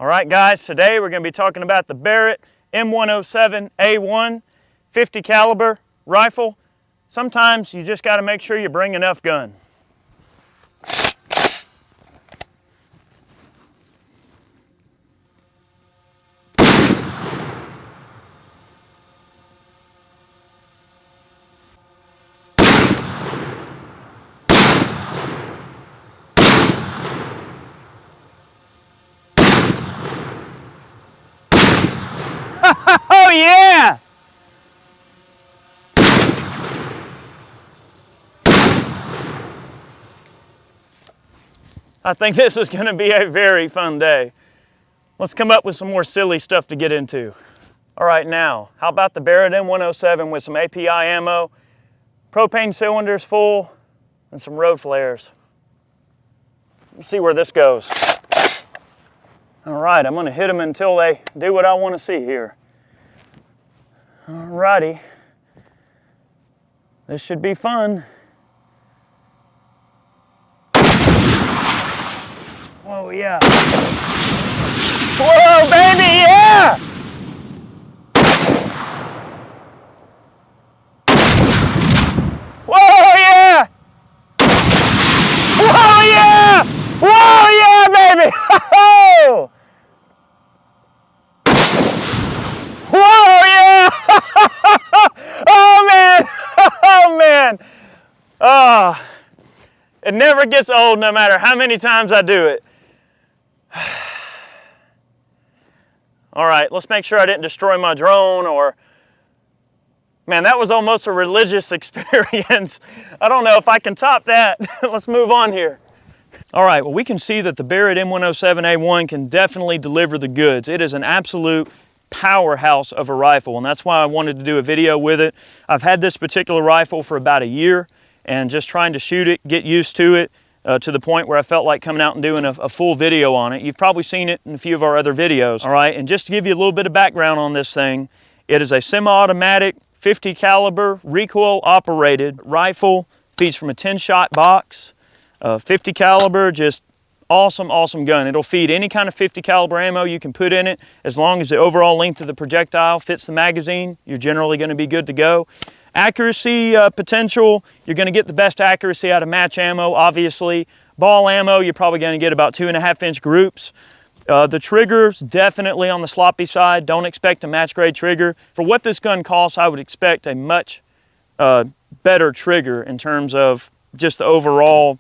All right guys, today we're going to be talking about the Barrett M107A1 50 caliber rifle. Sometimes you just got to make sure you bring enough gun. Oh yeah! I think this is going to be a very fun day. Let's come up with some more silly stuff to get into. All right, now, how about the Barrett M107 with some API ammo, propane cylinders full, and some road flares. Let's see where this goes. All right, I'm going to hit them until they do what I want to see here. All righty. This should be fun. Whoa, yeah. Whoa, baby, yeah! Whoa, yeah! Whoa, yeah! Whoa, yeah, baby! Whoa, yeah! Oh, man! Oh, man! Oh, it never gets old no matter how many times I do it. All right, let's make sure I didn't destroy my drone or... Man, that was almost a religious experience. I don't know if I can top that. Let's move on here. All right, well, we can see that the Barrett M107A1 can definitely deliver the goods. It is an absolute powerhouse of a rifle, and that's why I wanted to do a video with it. I've had this particular rifle for about a year, and just trying to shoot it, get used to it, to the point where I felt like coming out and doing a full video on it. You've probably seen it in a few of our other videos. All right, and just to give you a little bit of background on this thing, it is a semi-automatic 50 caliber recoil operated rifle, feeds from a 10-shot box, 50 caliber, just awesome, awesome gun. It'll feed any kind of 50 caliber ammo you can put in it. As long as the overall length of the projectile fits the magazine, you're generally going to be good to go. Accuracy potential, you're going to get the best accuracy out of match ammo, obviously. Ball ammo, you're probably going to get about 2.5-inch groups. The trigger's definitely on the sloppy side. Don't expect a match grade trigger. For what this gun costs, I would expect a much better trigger in terms of just the overall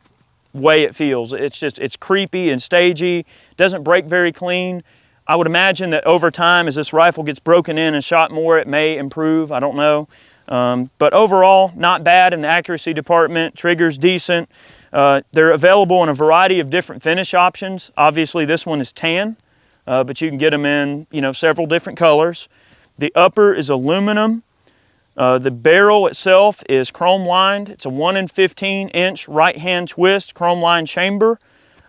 way it feels. It's creepy and stagey, doesn't break very clean. I would imagine that over time, as this rifle gets broken in and shot more, it may improve, I don't know. But overall, not bad in the accuracy department. Trigger's decent. They're available in a variety of different finish options. Obviously, this one is tan, but you can get them in, several different colors. The upper is aluminum. The barrel itself is chrome lined. It's a 1 in 15-inch right-hand twist chrome lined chamber.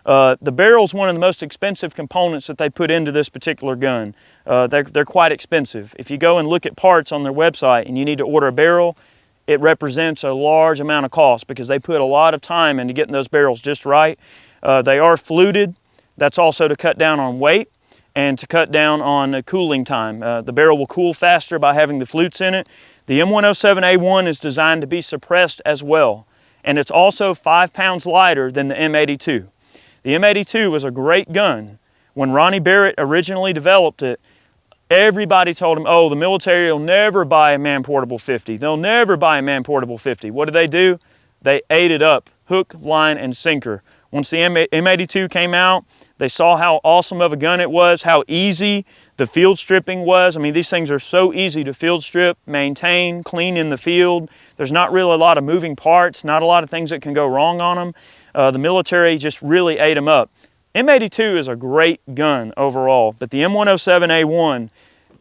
The barrel is one of the most expensive components that they put into this particular gun. They're quite expensive. If you go and look at parts on their website and you need to order a barrel, it represents a large amount of cost because they put a lot of time into getting those barrels just right. They are fluted. That's also to cut down on weight and to cut down on cooling time. The barrel will cool faster by having the flutes in it. The M107A1 is designed to be suppressed as well, and it's also 5 pounds lighter than the M82. The M82 was a great gun. When Ronnie Barrett originally developed it, everybody told him, oh, the military will never buy a man-portable 50. They'll never buy a man-portable 50. What do? They ate it up, hook, line, and sinker. Once the M82 came out, they saw how awesome of a gun it was, how easy the field stripping was. I mean, these things are so easy to field strip, maintain, clean in the field. There's not really a lot of moving parts, not a lot of things that can go wrong on them. The military just really ate them up. M82 is a great gun overall, but the M107A1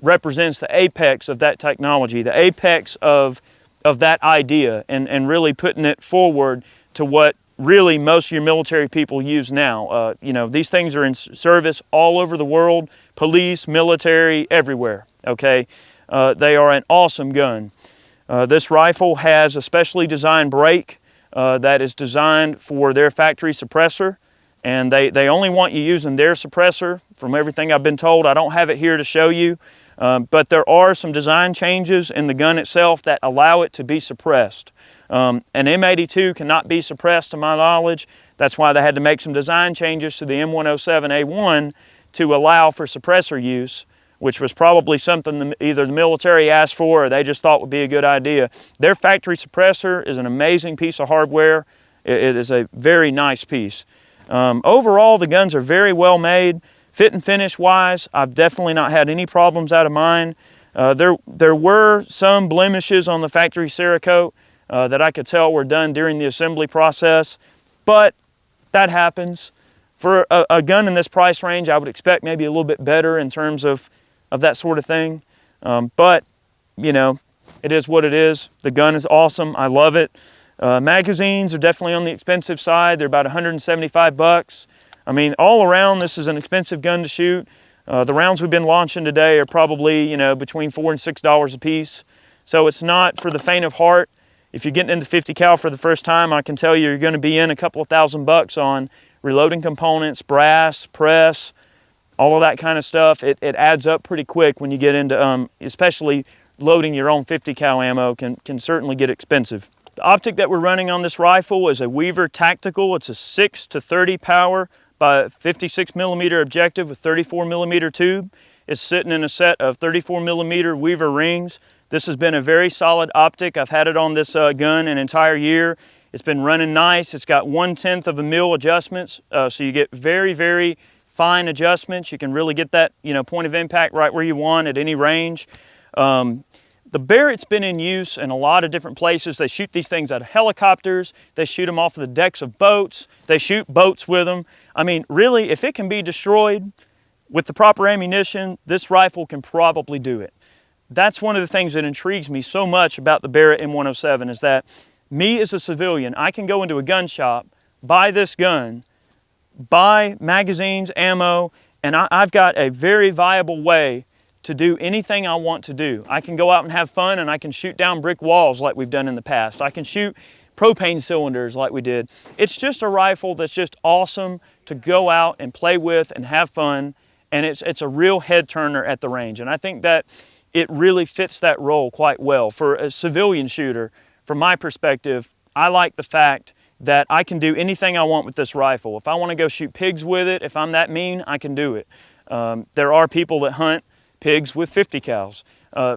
represents the apex of that technology, the apex of that idea, and really putting it forward to what really most of your military people use now. These things are in service all over the world, police, military, everywhere, okay? They are an awesome gun. This rifle has a specially designed brake that is designed for their factory suppressor. and they only want you using their suppressor from everything I've been told. I don't have it here to show you, but there are some design changes in the gun itself that allow it to be suppressed. An M82 cannot be suppressed to my knowledge. That's why they had to make some design changes to the M107A1 to allow for suppressor use, which was probably something either the military asked for or they just thought would be a good idea. Their factory suppressor is an amazing piece of hardware. It is a very nice piece. Overall, the guns are very well made. Fit and finish wise, I've definitely not had any problems out of mine. There were some blemishes on the factory Cerakote that I could tell were done during the assembly process, but that happens. For a gun in this price range, I would expect maybe a little bit better in terms of that sort of thing. But, you know, it is what it is. The gun is awesome. I love it. Magazines are definitely on the expensive side. They're about 175 bucks. I mean, all around, this is an expensive gun to shoot. The rounds we've been launching today are probably, you know, between $4 and $6 a piece. So it's not for the faint of heart. If you're getting into 50 cal for the first time, I can tell you you're going to be in a couple of $1,000 on reloading components, brass, press, all of that kind of stuff. It adds up pretty quick when you get into, especially loading your own 50 cal ammo can certainly get expensive. The optic that we're running on this rifle is a Weaver Tactical. It's a 6 to 30 power by 56 millimeter objective with 34 millimeter tube. It's sitting in a set of 34 millimeter Weaver rings. This has been a very solid optic. I've had it on this gun an entire year. It's been running nice. It's got 1/10 of a mil adjustments, so you get very, very fine adjustments. You can really get that, you know, point of impact right where you want at any range. The Barrett's been in use in a lot of different places. They shoot these things out of helicopters. They shoot them off of the decks of boats. They shoot boats with them. I mean, really, if it can be destroyed with the proper ammunition, this rifle can probably do it. That's one of the things that intrigues me so much about the Barrett M107 is that me as a civilian, I can go into a gun shop, buy this gun, buy magazines, ammo, and I've got a very viable way to do anything I want to do. I can go out and have fun, and I can shoot down brick walls like we've done in the past. I can shoot propane cylinders like we did. It's just a rifle that's just awesome to go out and play with and have fun, and it's a real head turner at the range. And I think that it really fits that role quite well. For a civilian shooter, from my perspective, I like the fact that I can do anything I want with this rifle. If I want to go shoot pigs with it, if I'm that mean, I can do it. There are people that hunt pigs with 50 cals.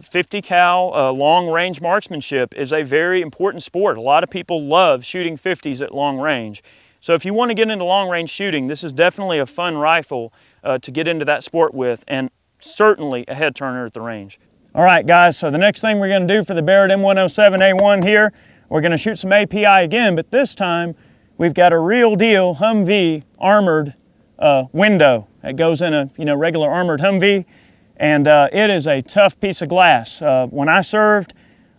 50 cal long range marksmanship is a very important sport. A lot of people love shooting 50s at long range. So if you want to get into long range shooting, this is definitely a fun rifle to get into that sport with, and certainly a head turner at the range. All right, guys, so the next thing we're going to do for the Barrett M107A1 here, we're going to shoot some API again, but this time we've got a real deal Humvee armored window that goes in a regular armored Humvee, and it is a tough piece of glass. When I served,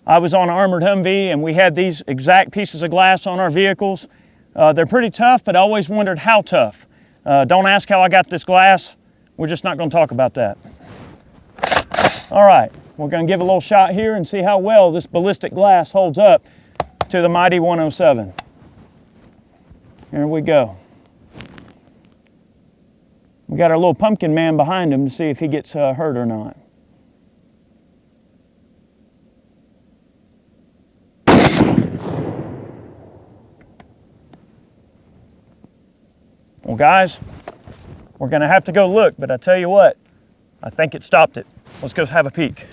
I was on an armored Humvee, and we had these exact pieces of glass on our vehicles. They're pretty tough, but I always wondered how tough. Don't ask how I got this glass. We're just not going to talk about that. All right, we're going to give a little shot here and see how well this ballistic glass holds up to the mighty 107. Here we go. We got our little pumpkin man behind him to see if he gets hurt or not. Well, guys, we're going to have to go look, but I tell you what, I think it stopped it. Let's go have a peek.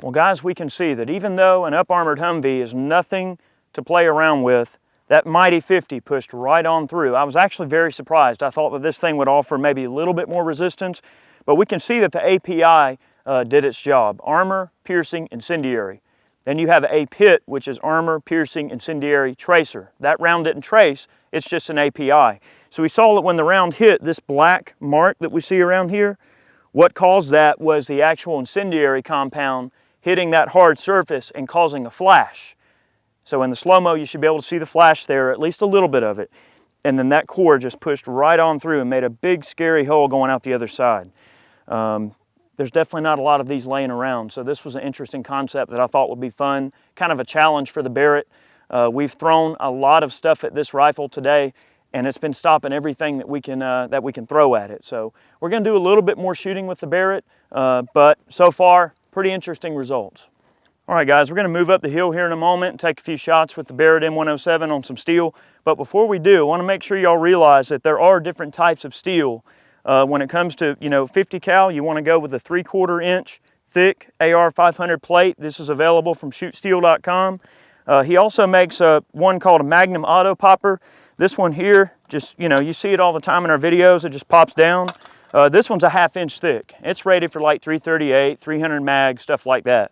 Well, guys, we can see that even though an up-armored Humvee is nothing to play around with, that mighty 50 pushed right on through. I was actually very surprised. I thought that this thing would offer maybe a little bit more resistance, but we can see that the API did its job. Armor, piercing, incendiary. Then you have a pit, which is armor, piercing, incendiary, tracer. That round didn't trace, it's just an API. So we saw that when the round hit this black mark that we see around here, what caused that was the actual incendiary compound hitting that hard surface and causing a flash. So in the slow-mo, you should be able to see the flash there, at least a little bit of it. And then that core just pushed right on through and made a big, scary hole going out the other side. There's definitely not a lot of these laying around. So this was an interesting concept that I thought would be fun, kind of a challenge for the Barrett. We've thrown a lot of stuff at this rifle today, and it's been stopping everything that we can throw at it. So we're going to do a little bit more shooting with the Barrett, but so far, pretty interesting results. All right, guys, we're going to move up the hill here in a moment and take a few shots with the Barrett M107 on some steel. But before we do, I want to make sure y'all realize that there are different types of steel. When it comes to 50 cal, you want to go with a 3/4 inch thick AR 500 plate. This is available from shootsteel.com. He also makes one called a Magnum Auto Popper. This one here, just you see it all the time in our videos. It just pops down. This one's a 1/2 inch thick. It's rated for like 338, 300 mag, stuff like that.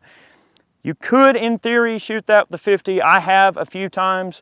You could, in theory, shoot that with the 50. I have a few times,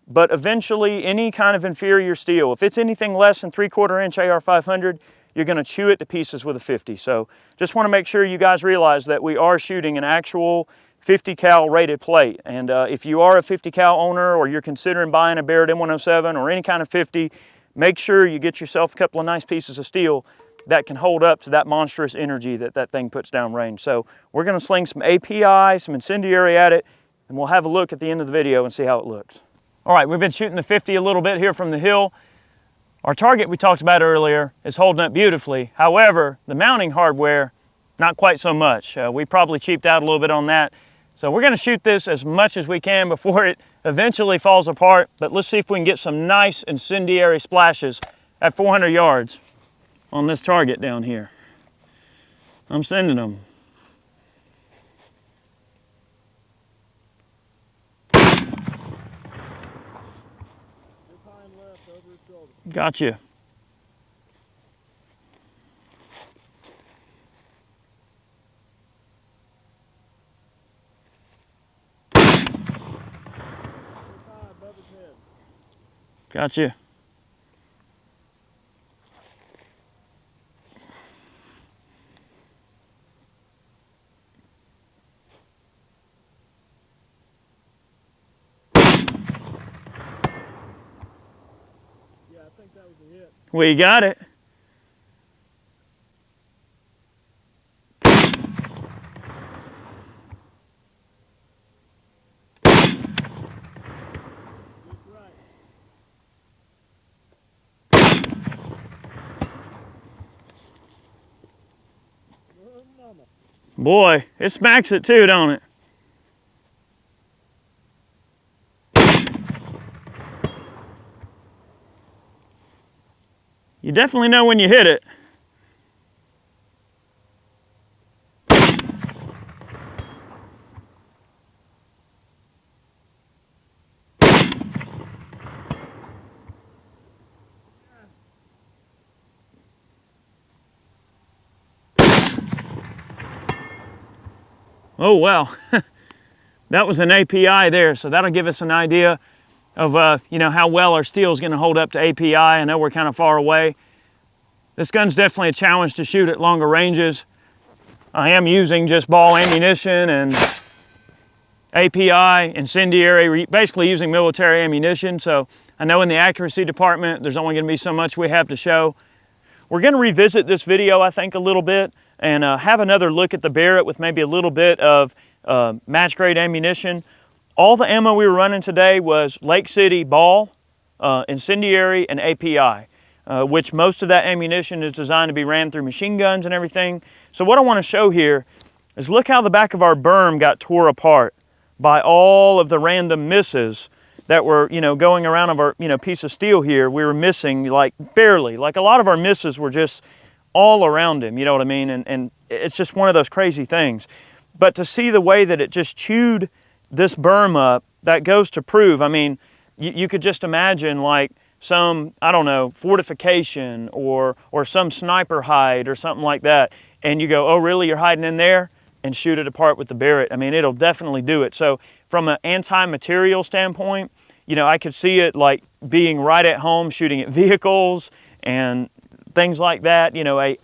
but eventually any kind of inferior steel, if it's anything less than 3/4 inch AR 500, you're going to chew it to pieces with a 50. So just want to make sure you guys realize that we are shooting an actual 50 cal rated plate. And if you are a 50 cal owner, or you're considering buying a Barrett M107 or any kind of 50, make sure you get yourself a couple of nice pieces of steel that can hold up to that monstrous energy that thing puts down range. So we're going to sling some API, some incendiary at it, and we'll have a look at the end of the video and see how it looks. All right, we've been shooting the 50 a little bit here from the hill. Our target we talked about earlier is holding up beautifully. However, the mounting hardware, not quite so much. We probably cheaped out a little bit on that. So we're going to shoot this as much as we can before it eventually falls apart. But let's see if we can get some nice incendiary splashes at 400 yards on this target down here. I'm sending them. Gotcha. Gotcha. That was a hit. We got it. Boy, it smacks it too, don't it? You definitely know when you hit it. Oh, wow. That was an API there, so that'll give us an idea of how well our steel is going to hold up to API. I know we're kind of far away. This gun's definitely a challenge to shoot at longer ranges. I am using just ball ammunition and API, incendiary, basically using military ammunition. So I know in the accuracy department, there's only going to be so much we have to show. We're going to revisit this video, I think, a little bit and have another look at the Barrett with maybe a little bit of match grade ammunition. All the ammo we were running today was Lake City ball, incendiary, and API, which most of that ammunition is designed to be ran through machine guns and everything. So what I want to show here is look how the back of our berm got tore apart by all of the random misses that were, going around of our, piece of steel here. We were missing like barely. Like a lot of our misses were just all around him, you know what I mean? And it's just one of those crazy things. But to see the way that it just chewed this berm up, that goes to prove, I mean, you could just imagine like some, I don't know, fortification or some sniper hide or something like that. And you go, oh really, you're hiding in there? And shoot it apart with the Barrett. I mean, it'll definitely do it. So from an anti-material standpoint, I could see it like being right at home, shooting at vehicles and things like that, a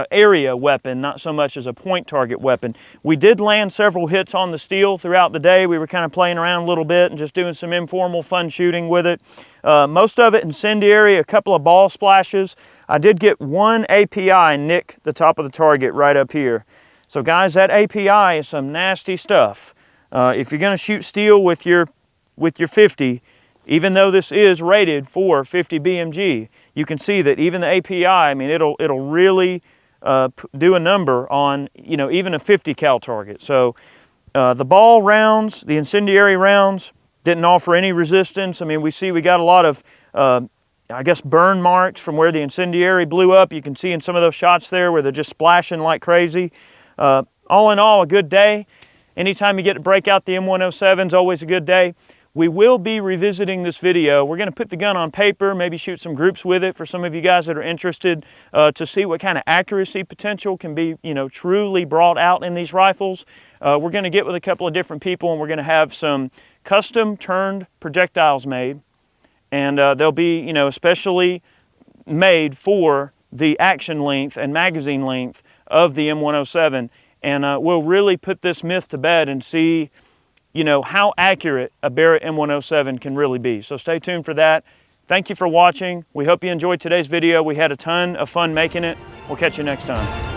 area weapon, not so much as a point target weapon. We did land several hits on the steel throughout the day. We were kind of playing around a little bit and just doing some informal fun shooting with it. Most of it incendiary, a couple of ball splashes. I did get one API nick the top of the target right up here. So guys, that API is some nasty stuff. If you're gonna shoot steel with your 50, even though this is rated for 50 BMG, you can see that even the API, I mean, it'll really do a number on, you know, even a 50 cal target. So the ball rounds, the incendiary rounds, didn't offer any resistance. I mean, we got a lot of, I guess, burn marks from where the incendiary blew up. You can see in some of those shots there where they're just splashing like crazy. All in all, a good day. Anytime you get to break out the M107 is always a good day. We will be revisiting this video. We're going to put the gun on paper, maybe shoot some groups with it for some of you guys that are interested to see what kind of accuracy potential can be, you know, truly brought out in these rifles. We're going to get with a couple of different people, and we're going to have some custom turned projectiles made, and they'll be, you know, especially made for the action length and magazine length of the M107, and we'll really put this myth to bed and see, you know, how accurate a Barrett M107 can really be. So stay tuned for that. Thank you for watching. We hope you enjoyed today's video. We had a ton of fun making it. We'll catch you next time.